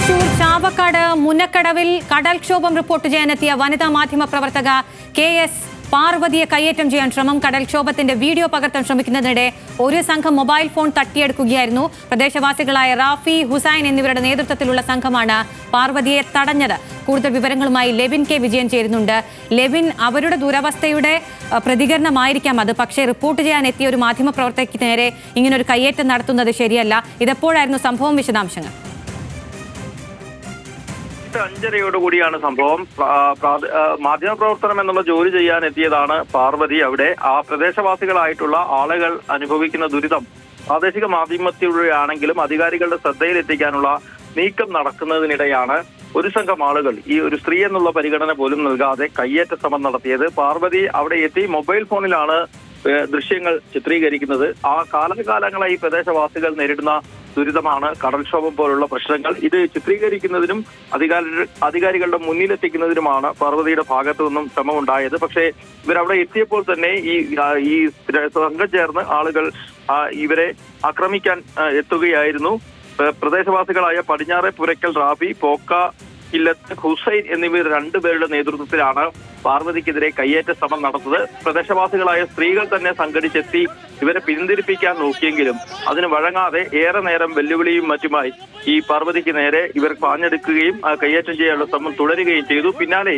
തൃശൂർ ചാവക്കാട് മുനക്കടവിൽ കടൽക്ഷോഭം റിപ്പോർട്ട് ചെയ്യാനെത്തിയ വനിതാ മാധ്യമ പ്രവർത്തക KS പാർവതിയെ കയ്യേറ്റം ചെയ്യാൻ ശ്രമം. കടൽക്ഷോഭത്തിന്റെ വീഡിയോ പകർത്താൻ ശ്രമിക്കുന്നതിനിടെ ഒരു സംഘം മൊബൈൽ ഫോൺ തട്ടിയെടുക്കുകയായിരുന്നു. പ്രദേശവാസികളായ റാഫി, ഹുസൈൻ എന്നിവരുടെ നേതൃത്വത്തിലുള്ള സംഘമാണ് പാർവതിയെ തടഞ്ഞത്. കൂടുതൽ വിവരങ്ങളുമായി ലെവിൻ K വിജയൻ ചേരുന്നുണ്ട്. ലെവിൻ, അവരുടെ ദുരവസ്ഥയുടെ പ്രതികരണമായിരിക്കാം അത്. പക്ഷേ റിപ്പോർട്ട് ചെയ്യാൻ എത്തിയ ഒരു മാധ്യമ പ്രവർത്തകയ്ക്ക് നേരെ ഇങ്ങനൊരു കയ്യേറ്റം നടത്തുന്നത് ശരിയല്ല. ഇതെപ്പോഴായിരുന്നു സംഭവം? വിശദാംശങ്ങൾ. 5:30 സംഭവം. മാധ്യമപ്രവർത്തനം എന്നുള്ള ജോലി ചെയ്യാൻ എത്തിയതാണ് പാർവതി. അവിടെ ആ പ്രദേശവാസികളായിട്ടുള്ള ആളുകൾ അനുഭവിക്കുന്ന ദുരിതം പ്രാദേശിക മാധ്യമത്തിലൂടെയാണെങ്കിലും അധികാരികളുടെ ശ്രദ്ധയിലെത്തിക്കാനുള്ള നീക്കം നടക്കുന്നതിനിടെയാണ് ഒരു സംഘം ആളുകൾ ഈ ഒരു സ്ത്രീ എന്നുള്ള പരിഗണന പോലും നൽകാതെ കയ്യേറ്റ ശ്രമം നടത്തിയത്. പാർവതി അവിടെ എത്തി മൊബൈൽ ഫോണിലാണ് ദൃശ്യങ്ങൾ ചിത്രീകരിക്കുന്നത്. ആ കാലാകാലങ്ങളായി പ്രദേശവാസികൾ നേരിടുന്ന ദുരിതമാണ് കടൽക്ഷോഭം പോലുള്ള പ്രശ്നങ്ങൾ. ഇത് ചിത്രീകരിക്കുന്നതിനും അധികാരികളുടെ മുന്നിലെത്തിക്കുന്നതിനുമാണ് പാർവതിയുടെ ഭാഗത്തു നിന്നും ശ്രമമുണ്ടായത്. പക്ഷേ ഇവരവിടെ എത്തിയപ്പോൾ തന്നെ ഈ സംഘം ചേർന്ന് ആളുകൾ ഇവരെ ആക്രമിക്കാൻ എത്തുകയായിരുന്നു. പ്രദേശവാസികളായ പടിഞ്ഞാറെ പുരക്കൽ റാഫി, പോക്ക ഇല്ലത്ത് ഹുസൈൻ എന്നിവർ രണ്ടുപേരുടെ നേതൃത്വത്തിലാണ് പാർവതിക്കെതിരെ കയ്യേറ്റ ശ്രമം നടന്നത്. പ്രദേശവാസികളായ സ്ത്രീകൾ തന്നെ സംഘടിച്ചെത്തി ഇവരെ പിന്തിരിപ്പിക്കാൻ നോക്കിയെങ്കിലും അതിന് വഴങ്ങാതെ ഏറെ നേരം വെല്ലുവിളിയും മറ്റുമായി ഈ പാർവതിക്ക് നേരെ ഇവർ പാഞ്ഞെടുക്കുകയും കയ്യേറ്റം ചെയ്യാനുള്ള ശ്രമം തുടരുകയും ചെയ്തു. പിന്നാലെ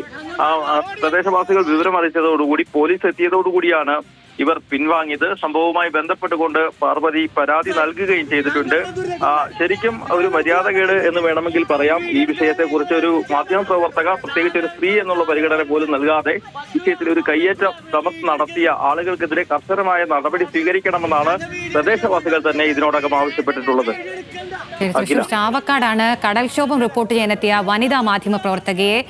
പ്രദേശവാസികൾ വിവരമറിയിച്ചതോടുകൂടി പോലീസ് എത്തിയതോടുകൂടിയാണ് ഇവർ പിൻവാങ്ങിയത്. സംഭവവുമായി ബന്ധപ്പെട്ടുകൊണ്ട് പാർവതി പരാതി നൽകുകയും ചെയ്തിട്ടുണ്ട്. ശരിക്കും ഒരു മര്യാദകേട് എന്ന് വേണമെങ്കിൽ പറയാം. ഈ വിഷയത്തെക്കുറിച്ച് ഒരു മാധ്യമപ്രവർത്തക, പ്രത്യേകിച്ച് ഒരു സ്ത്രീ എന്നുള്ള പരിഗണന പോലും നൽകാതെ വിഷയത്തിൽ ഒരു കയ്യേറ്റ ശ്രമം നടത്തിയ ആളുകൾക്കെതിരെ കർശനമായ നടപടി സ്വീകരിക്കണമെന്നാണ് പ്രദേശവാസികൾ തന്നെ ഇതിനോടകം ആവശ്യപ്പെട്ടിട്ടുള്ളത്. ചാവക്കാടാണ് കടൽക്ഷോഭം റിപ്പോർട്ട് ചെയ്യാനെത്തിയ വനിതാ മാധ്യമ പ്രവർത്തകയെ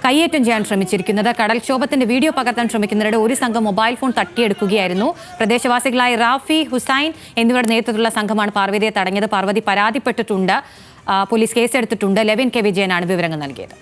കയ്യേറ്റം ചെയ്യാൻ ശ്രമിച്ചിരിക്കുന്നത്. കടൽക്ഷോഭത്തിന്റെ വീഡിയോ പകർത്താൻ ശ്രമിക്കുന്നതിനിടെ ഒരു സംഘം മൊബൈൽ ഫോൺ തട്ടിയെടുക്കുകയായിരുന്നു. പ്രദേശവാസികളായ റാഫി, ഹുസൈൻ എന്നിവരുടെ നേതൃത്വത്തിലുള്ള സംഘമാണ് പാർവതിയെ തടഞ്ഞത്. പാർവതി പരാതിപ്പെട്ടിട്ടുണ്ട്. പോലീസ് കേസെടുത്തിട്ടുണ്ട്. ലെവിൻ K വിജയനാണ് വിവരങ്ങൾ നൽകിയത്.